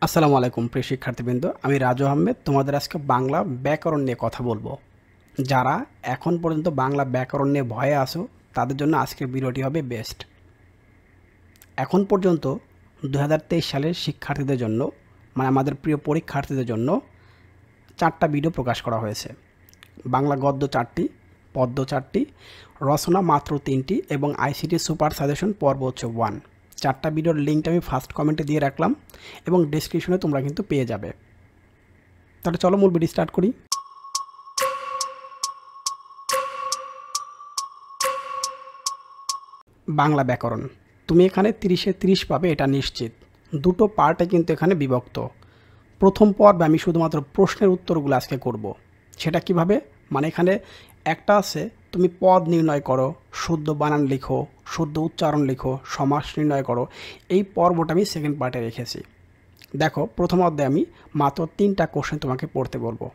আসসালামু আলাইকুম প্রিয় শিক্ষার্থীবৃন্দ, আমি রাজু আহমেদ তোমাদের আজকে বাংলা ব্যাকরণ নিয়ে কথা বলবো। যারা এখন পর্যন্ত বাংলা ব্যাকরণ নিয়ে ভয়ে আসো তাদের জন্য আজকের ভিডিওটি হবে বেস্ট। এখন পর্যন্ত 2023 সালের শিক্ষার্থীদের জন্য মানে আমাদের প্রিয় পরীক্ষার্থীদের জন্য 4টা ভিডিও প্রকাশ করা হয়েছে। বাংলা গদ্য 4টি, পদ্য 4টি, রচনা মাত্র 3টি এবং আইসিটি সুপার সাজেশন পর্ব হচ্ছে 1। 4টা ভিডিওর লিঙ্কটা আমি ফার্স্ট কমেন্টে দিয়ে রাখলাম এবং ডেসক্রিপশনে তোমরা কিন্তু পেয়ে যাবে। তাহলে চলো মূল ভিডিও স্টার্ট করি। বাংলা ব্যাকরণ তুমি এখানে 30-এ 30 পাবে, এটা নিশ্চিত। দুটো পার্টে কিন্তু এখানে বিভক্ত। প্রথম পর্বে আমি শুধুমাত্র প্রশ্নের উত্তরগুলো আজকে করব। সেটা কিভাবে, মানে এখানে একটা আছে তুমি পদ নির্ণয় করো, শুদ্ধ বানান লিখো, শুদ্ধ উচ্চারণ লিখো, সমাস নির্ণয় করো। এই পর্বটা আমি সেকেন্ড পার্টে রেখেছি। দেখো, প্রথম অধ্যায়ে আমি মাত্র 3টা কোশ্চেন তোমাকে পড়তে বলবো।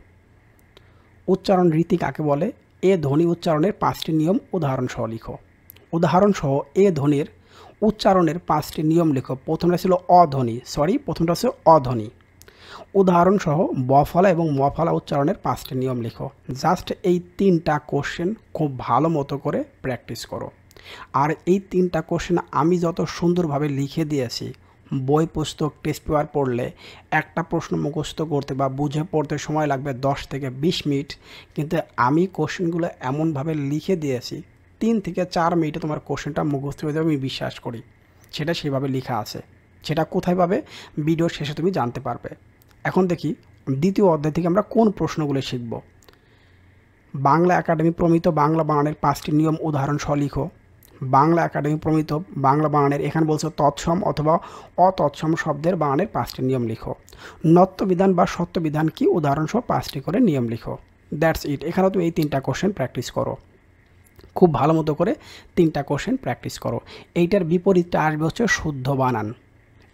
উচ্চারণ রীতি কাকে বলে, এ ধ্বনি উচ্চারণের 5টি নিয়ম উদাহরণসহ লিখো। উদাহরণসহ এ ধ্বনির উচ্চারণের 5টি নিয়ম লিখো। প্রথমটা ছিল প্রথমটা ছিল অধ্বনি। উদাহরণসহ বফলা এবং মফলা উচ্চারণের 5টি নিয়ম লিখো। জাস্ট এই 3টা কোশ্চেন খুব ভালো মতো করে প্র্যাকটিস করো। আর এই 3টা কোশ্চেন আমি যত সুন্দরভাবে লিখে দিয়েছি, বই পুস্তক টেস্ট পেপার পড়লে একটা প্রশ্ন মুখস্থ করতে বা বুঝে পড়তে সময় লাগবে 10 থেকে 20 মিনিট, কিন্তু আমি কোশ্চেনগুলো এমনভাবে লিখে দিয়েছি 3 থেকে 4 মিনিটে তোমার কোশ্চেনটা মুখস্থ হয়ে যাবে, আমি বিশ্বাস করি। সেটা সেভাবে লেখা আছে। সেটা কোথায় পাবে, ভিডিওর শেষে তুমি জানতে পারবে। এখন দেখি দ্বিতীয় অধ্যায় থেকে আমরা কোন প্রশ্নগুলো শিখব। বাংলা একাডেমি প্রমিত বাংলা বানানের 5টি নিয়ম উদাহরণ সহ লিখো। বাংলা একাডেমি প্রমিত বাংলা বানানের, এখানে বলছে তৎসম অথবা অতৎসম শব্দের বানানের 5টি নিয়ম লিখো। নত্যবিধান বা সত্যবিধান কি, উদাহরণ সহ 5টি করে নিয়ম লিখো। That's it. এখানেও তুমি এই 3টা কোশ্চেন প্র্যাকটিস করো, খুব ভালো মতো করে 3টা কোশ্চেন প্র্যাকটিস করো। এইটার বিপরীতটা আসবে হচ্ছে শুদ্ধ বানান।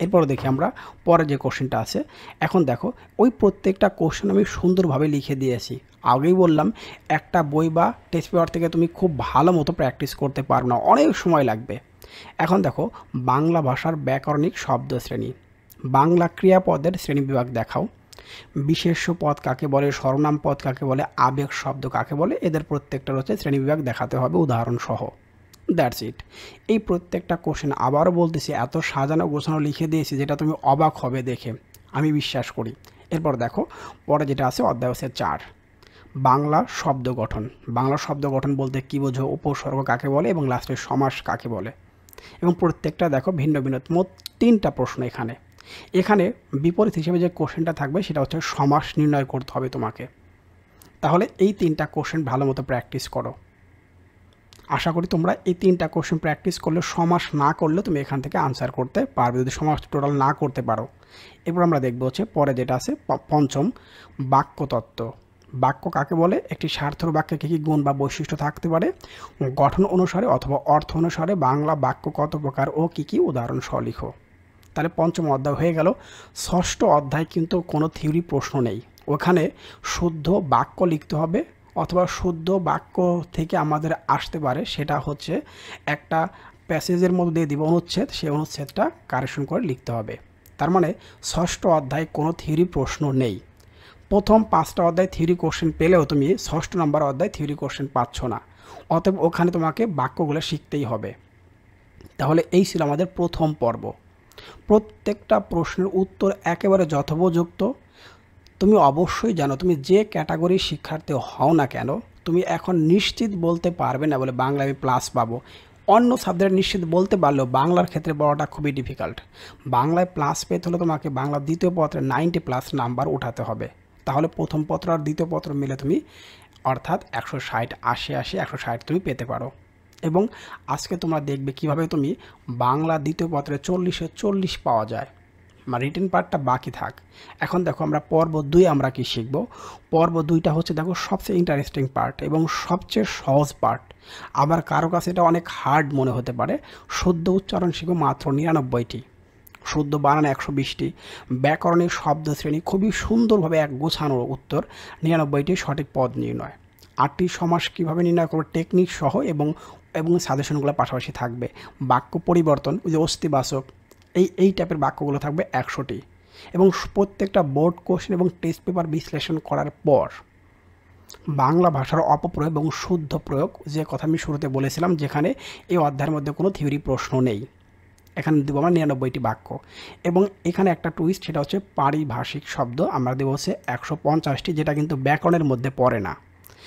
এরপর দেখি আমরা পরে যে কোশ্চেনটা আছে। এখন দেখো, ওই প্রত্যেকটা কোশ্চেন আমি সুন্দরভাবে লিখে দিয়েছি। আগেই বললাম, একটা বই বা টেস্ট পেপার থেকে তুমি খুব ভালো মতো প্র্যাকটিস করতে পারবে না, অনেক সময় লাগবে। এখন দেখো, বাংলা ভাষার ব্যাকরণিক শব্দ শ্রেণী। বাংলা ক্রিয়াপদের শ্রেণীবিভাগ দেখাও। বিশেষ্য পদ কাকে বলে, সর্বনাম পদ কাকে বলে, আবেগ শব্দ কাকে বলে, এদের প্রত্যেকটার হচ্ছে শ্রেণীবিভাগ দেখাতে হবে উদাহরণ সহ। That's it. এই প্রত্যেকটা কোশ্চেন আবারও বলতেছি, এত সাজানো গোছানো লিখে দিয়েছি যেটা তুমি অবাক হবে দেখে, আমি বিশ্বাস করি। এরপর দেখো, পরে যেটা আছে অধ্যায় হচ্ছে 4, বাংলা শব্দ গঠন। বাংলা শব্দ গঠন বলতে কী বোঝো, উপসর্গ কাকে বলে এবং লাস্টের সমাস কাকে বলে। এবং প্রত্যেকটা দেখো ভিন্ন ভিন্ন, মোট 3টা প্রশ্ন এখানে। এখানে বিপরীত হিসেবে যে কোশ্চেনটা থাকবে সেটা হচ্ছে সমাস নির্ণয় করতে হবে তোমাকে। তাহলে এই 3টা কোশ্চেন ভালো মতো প্র্যাকটিস করো। আশা করি তোমরা এই 3টা কোশ্চেন প্র্যাকটিস করলে, সমাস না করলে তুমি এখান থেকে আনসার করতে পারবে, যদি সমাস টোটাল না করতে পারো। এরপর আমরা দেখবো হচ্ছে পরে যেটা আছে পঞ্চম, বাক্যতত্ত্ব। বাক্য কাকে বলে, একটি সার্থক বাক্যে কী কী গুণ বা বৈশিষ্ট্য থাকতে পারে, গঠন অনুসারে অথবা অর্থ অনুসারে বাংলা বাক্য কত প্রকার ও কী কী উদাহরণ সহ লিখো। তাহলে পঞ্চম অধ্যায় হয়ে গেল। ষষ্ঠ অধ্যায় কিন্তু কোনো থিওরি প্রশ্ন নেই, ওখানে শুদ্ধ বাক্য লিখতে হবে, অথবা শুদ্ধ বাক্য থেকে আমাদের আসতে পারে সেটা হচ্ছে একটা প্যাসেজের মধ্যে দিয়ে দিব অনুচ্ছেদ, সেই অনুচ্ছেদটা কারেকশন করে লিখতে হবে। তার মানে ষষ্ঠ অধ্যায় কোনো থিওরি প্রশ্ন নেই। প্রথম 5টা অধ্যায় থিওরি কোশ্চেন পেলেও তুমি ষষ্ঠ নম্বর অধ্যায় থিওরি কোশ্চেন পাচ্ছ না, অতএব ওখানে তোমাকে বাক্যগুলো শিখতেই হবে। তাহলে এই ছিল আমাদের প্রথম পর্ব। প্রত্যেকটা প্রশ্নের উত্তর একেবারে যথোপযুক্ত। তুমি অবশ্যই জানো, তুমি যে ক্যাটাগরির শিক্ষার্থী হও না কেন, তুমি এখন নিশ্চিত বলতে পারবে না বলে বাংলা আমি প্লাস পাবো। অন্য সাবজেক্ট নিশ্চিত বলতে পারলেও বাংলার ক্ষেত্রে বলাটা খুবই ডিফিকাল্ট। বাংলায় প্লাস পেতে হলে তোমাকে বাংলা দ্বিতীয় পত্রে 90+ নাম্বার উঠাতে হবে। তাহলে প্রথম পত্র আর দ্বিতীয় পত্র মিলে তুমি অর্থাৎ 160, 80 160 তুমি পেতে পারো। এবং আজকে তোমরা দেখবে কিভাবে তুমি বাংলা দ্বিতীয় পত্রে 40-এ 40 পাওয়া যায়, রিটেন পার্টটা বাকি থাক। এখন দেখো আমরা পর্ব 2 আমরা কি শিখব। পর্ব 2টা হচ্ছে দেখো সবচেয়ে ইন্টারেস্টিং পার্ট এবং সবচেয়ে সহজ পার্ট। আবার কারো কাছে এটা অনেক হার্ড মনে হতে পারে। শুদ্ধ উচ্চারণ শিখব মাত্র 99টি, শুদ্ধ বানান 120টি, ব্যাকরণের শব্দ শ্রেণী খুবই সুন্দরভাবে এক গোছানো উত্তর, 99টি সঠিক পদ নির্ণয়, 8টি সমাস কীভাবে নির্ণয় করবে টেকনিক সহ এবং সাজেশনগুলো পাশাপাশি থাকবে। বাক্য পরিবর্তন, ওই যে অস্তিবাচক, এই টাইপের বাক্যগুলো থাকবে 100টি। এবং প্রত্যেকটা বোর্ড কোশ্চেন এবং টেস্ট পেপার বিশ্লেষণ করার পর বাংলা ভাষার অপপ্রয়োগ এবং শুদ্ধ প্রয়োগ, যে কথা আমি শুরুতে বলেছিলাম, যেখানে এই অধ্যায়ের মধ্যে কোনো থিওরি প্রশ্ন নেই। এখানে দেবো আমরা 99টি বাক্য, এবং এখানে একটা টুইস্ট, সেটা হচ্ছে পারিভাষিক শব্দ আমরা দেবো হচ্ছে 150টি, যেটা কিন্তু ব্যাকরণের মধ্যে পড়ে না।